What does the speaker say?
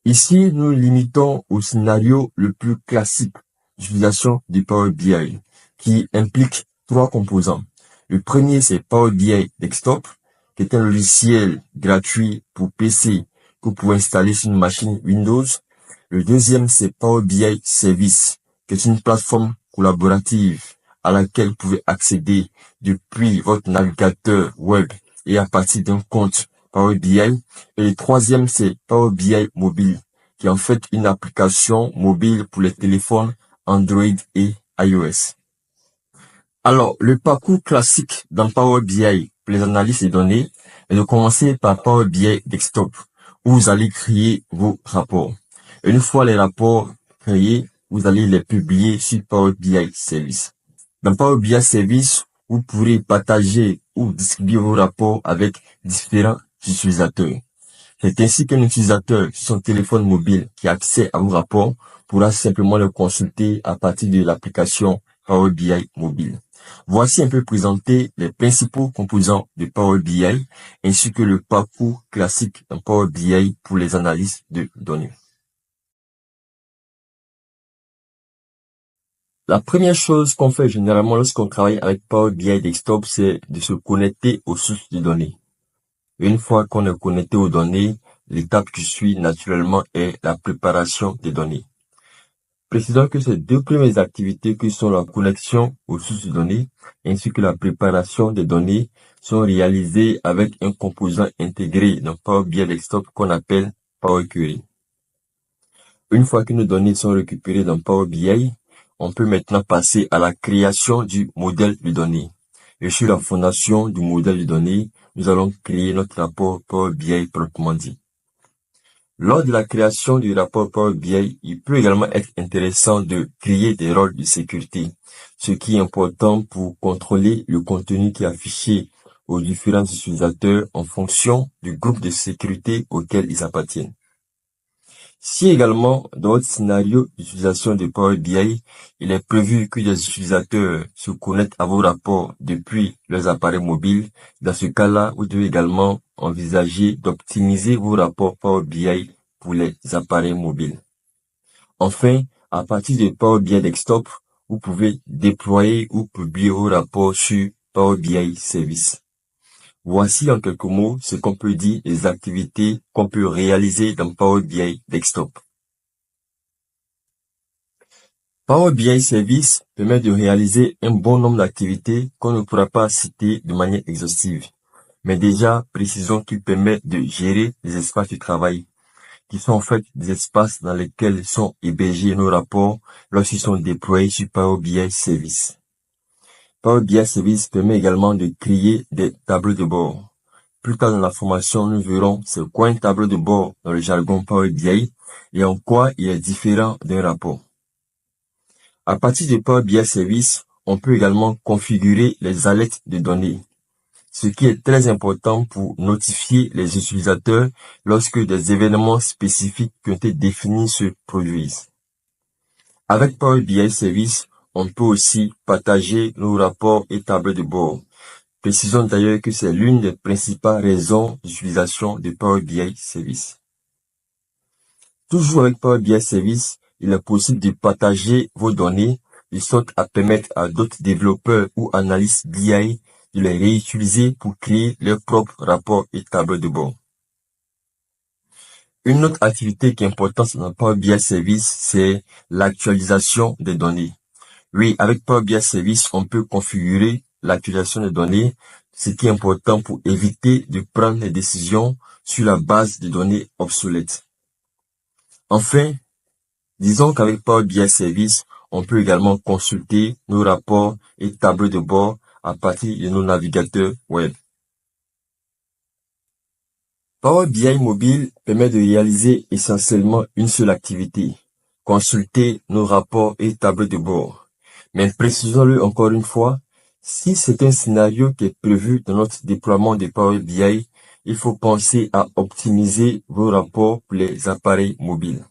Ici, nous limitons au scénario le plus classique d'utilisation du Power BI, qui implique trois composants. Le premier, c'est Power BI Desktop, qui est un logiciel gratuit pour PC que vous pouvez installer sur une machine Windows. Le deuxième, c'est Power BI Service, qui est une plateforme collaborative à laquelle vous pouvez accéder depuis votre navigateur web et à partir d'un compte Power BI. Et le troisième, c'est Power BI Mobile, qui est en fait une application mobile pour les téléphones Android et iOS. Alors, le parcours classique dans Power BI pour les analyses de données est de commencer par Power BI Desktop, où vous allez créer vos rapports. Et une fois les rapports créés, vous allez les publier sur Power BI Service. Dans Power BI Service, vous pourrez partager ou distribuer vos rapports avec différents utilisateurs. C'est ainsi qu'un utilisateur sur son téléphone mobile qui a accès à vos rapports pourra simplement le consulter à partir de l'application Power BI mobile. Voici un peu présenté les principaux composants de Power BI ainsi que le parcours classique dans Power BI pour les analyses de données. La première chose qu'on fait généralement lorsqu'on travaille avec Power BI Desktop, c'est de se connecter aux sources de données. Une fois qu'on est connecté aux données, l'étape qui suit naturellement est la préparation des données. Précisons que ces deux premières activités que sont la connexion aux sources de données ainsi que la préparation des données sont réalisées avec un composant intégré dans Power BI Desktop qu'on appelle Power Query. Une fois que nos données sont récupérées dans Power BI, on peut maintenant passer à la création du modèle de données. Et sur la fondation du modèle de données, nous allons créer notre rapport Power BI proprement dit. Lors de la création du rapport Power BI, il peut également être intéressant de créer des rôles de sécurité, ce qui est important pour contrôler le contenu qui est affiché aux différents utilisateurs en fonction du groupe de sécurité auquel ils appartiennent. Si également, dans votre scénario d'utilisation de Power BI, il est prévu que des utilisateurs se connectent à vos rapports depuis leurs appareils mobiles, dans ce cas-là, vous devez également envisager d'optimiser vos rapports Power BI pour les appareils mobiles. Enfin, à partir de Power BI Desktop, vous pouvez déployer ou publier vos rapports sur Power BI Service. Voici en quelques mots ce qu'on peut dire des activités qu'on peut réaliser dans Power BI Desktop. Power BI Service permet de réaliser un bon nombre d'activités qu'on ne pourra pas citer de manière exhaustive. Mais déjà, précisons qu'il permet de gérer les espaces de travail, qui sont en fait des espaces dans lesquels sont hébergés nos rapports lorsqu'ils sont déployés sur Power BI Service. Power BI Service permet également de créer des tableaux de bord. Plus tard dans la formation, nous verrons c'est quoi un tableau de bord dans le jargon Power BI et en quoi il est différent d'un rapport. À partir de Power BI Service, on peut également configurer les alertes de données, ce qui est très important pour notifier les utilisateurs lorsque des événements spécifiques qui ont été définis se produisent. Avec Power BI Service, on peut aussi partager nos rapports et tableaux de bord. Précisons d'ailleurs que c'est l'une des principales raisons d'utilisation de Power BI Service. Toujours avec Power BI Service, il est possible de partager vos données de sorte à permettre à d'autres développeurs ou analystes BI de les réutiliser pour créer leurs propres rapports et tableaux de bord. Une autre activité qui est importante dans Power BI Service, c'est l'actualisation des données. Oui, avec Power BI Service, on peut configurer l'actualisation des données, ce qui est important pour éviter de prendre des décisions sur la base de données obsolètes. Enfin, disons qu'avec Power BI Service, on peut également consulter nos rapports et tableaux de bord à partir de nos navigateurs web. Power BI Mobile permet de réaliser essentiellement une seule activité, consulter nos rapports et tableaux de bord. Mais précisons-le encore une fois, si c'est un scénario qui est prévu dans notre déploiement de Power BI, il faut penser à optimiser vos rapports pour les appareils mobiles.